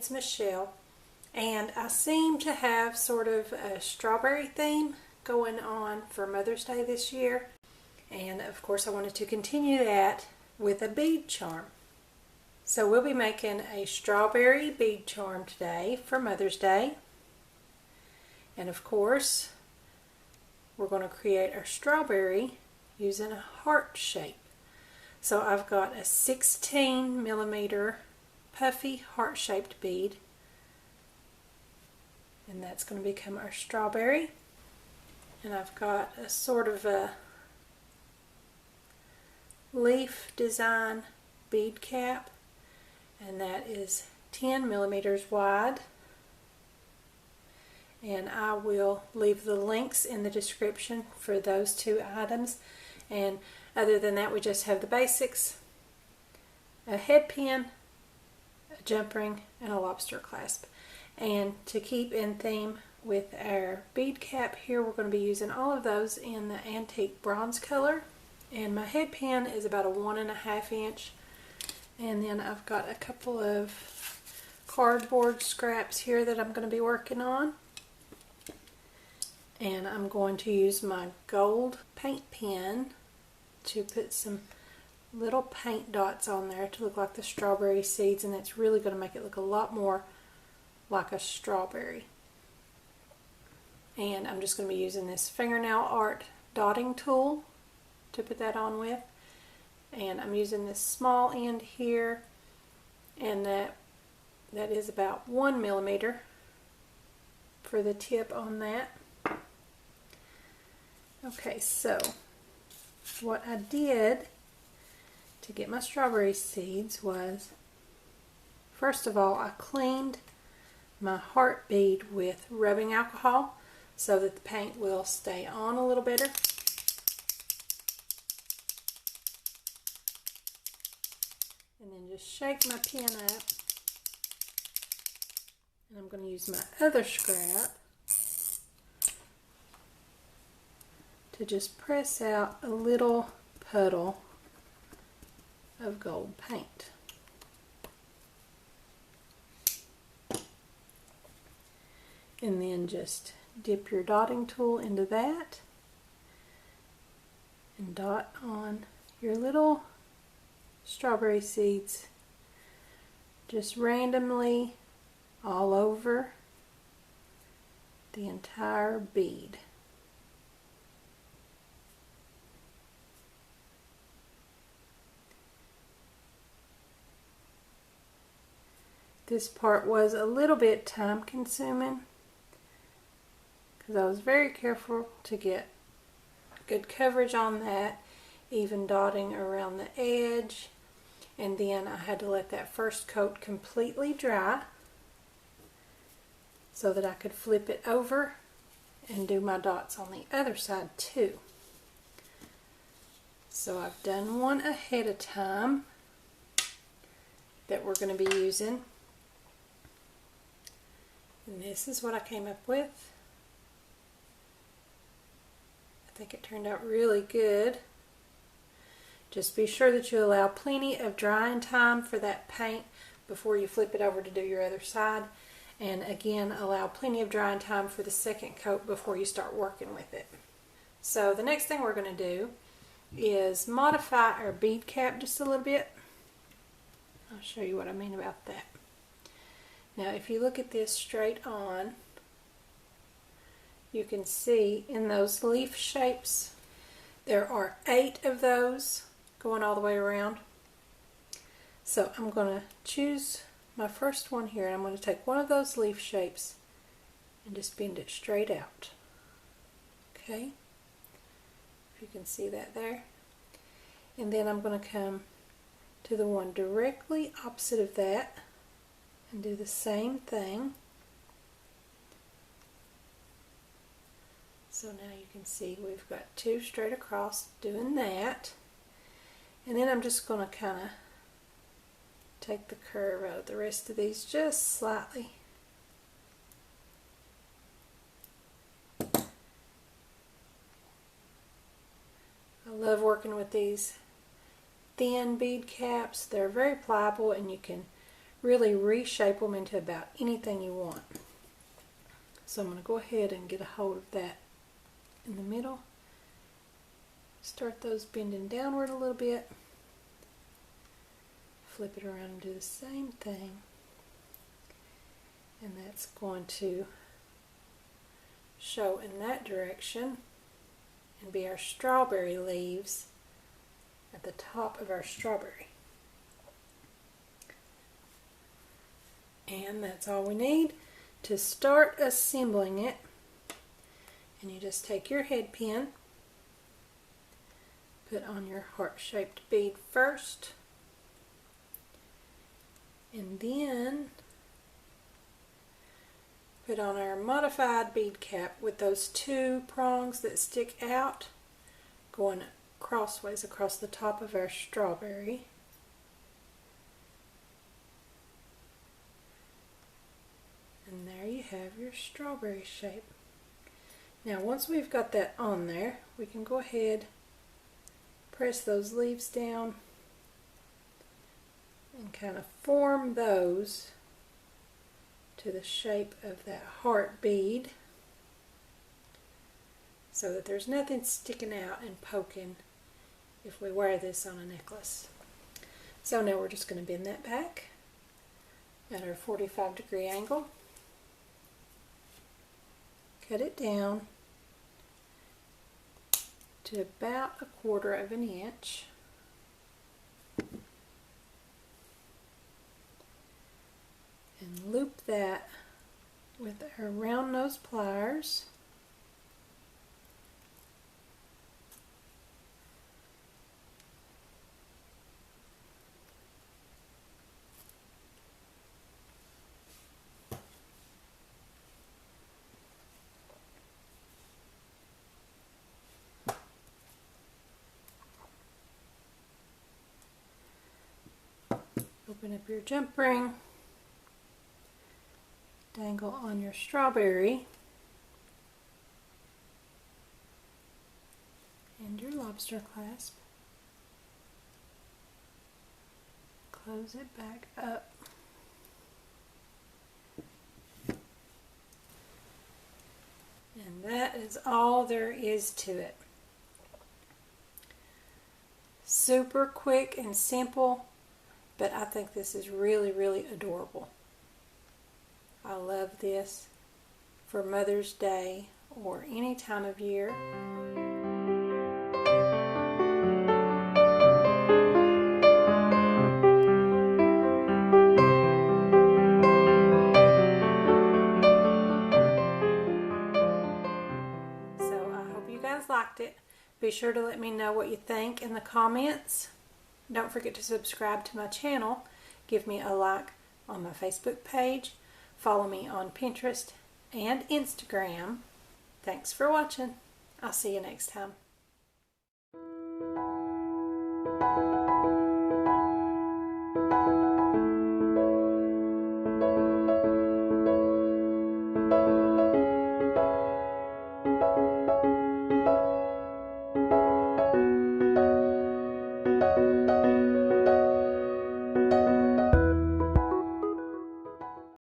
it's Michelle, and I seem to have sort of a strawberry theme going on for Mother's Day this year, and of course I wanted to continue that with a bead charm. So we'll be making a strawberry bead charm today for Mother's Day, and of course we're going to create our strawberry using a heart shape. So I've got a 16 millimeter puffy heart-shaped bead, and that's going to become our strawberry. And I've got a sort of a leaf design bead cap, and that is 10 millimeters wide. And I will leave the links in the description for those two items. And other than that, we just have the basics: a head pin, a jump ring, and a lobster clasp. And to keep in theme with our bead cap here, we're going to be using all of those in the antique bronze color. And my head pin is about a 1.5 inch. And then I've got a couple of cardboard scraps here that I'm going to be working on. And I'm going to use my gold paint pen to put some little paint dots on there to look like the strawberry seeds, and that's really going to make it look a lot more like a strawberry. And I'm just going to be using this fingernail art dotting tool to put that on with, and I'm using this small end here, and that is about 1 millimeter for the tip on that. Okay, so what I did to get my strawberry seeds was, first of all, I cleaned my heart bead with rubbing alcohol so that the paint will stay on a little better. And then just shake my pen up. And I'm going to use my other scrap to just press out a little puddle of gold paint. And then just dip your dotting tool into that and dot on your little strawberry seeds just randomly all over the entire bead. This part was a little bit time consuming because I was very careful to get good coverage on that, even dotting around the edge. And then I had to let that first coat completely dry so that I could flip it over and do my dots on the other side too. So I've done one ahead of time that we're going to be using. And this is what I came up with. I think it turned out really good. Just be sure that you allow plenty of drying time for that paint before you flip it over to do your other side. And again, allow plenty of drying time for the second coat before you start working with it. So the next thing we're going to do is modify our bead cap just a little bit. I'll show you what I mean about that. Now if you look at this straight on, you can see in those leaf shapes there are 8 of those going all the way around. So I'm going to choose my first one here, and I'm going to take one of those leaf shapes and just bend it straight out. Okay, if you can see that there. And then I'm going to come to the one directly opposite of that and do the same thing. So now you can see we've got 2 straight across doing that. And then I'm just going to kind of take the curve out of the rest of these just slightly. I love working with these thin bead caps. They're very pliable and you can really reshape them into about anything you want. So I'm going to go ahead and get a hold of that in the middle. Start those bending downward a little bit. Flip it around and do the same thing. And that's going to show in that direction and be our strawberry leaves at the top of our strawberry. And that's all we need to start assembling it. And you just take your head pin, put on your heart-shaped bead first, and then put on our modified bead cap with those two prongs that stick out going crossways across the top of our strawberry. And there you have your strawberry shape. Now once we've got that on there, we can go ahead, press those leaves down and kind of form those to the shape of that heart bead so that there's nothing sticking out and poking if we wear this on a necklace. So now we're just going to bend that back at our 45-degree angle, cut it down to about 1/4 of an inch. And loop that with our round nose pliers. Open up your jump ring. Dangle on your strawberry and your lobster clasp. Close it back up. And that is all there is to it. Super quick and simple, but I think this is really, really adorable. I love this for Mother's Day or any time of year. So I hope you guys liked it. Be sure to let me know what you think in the comments. Don't forget to subscribe to my channel. Give me a like on my Facebook page. Follow me on Pinterest and Instagram. Thanks for watching. I'll see you next time.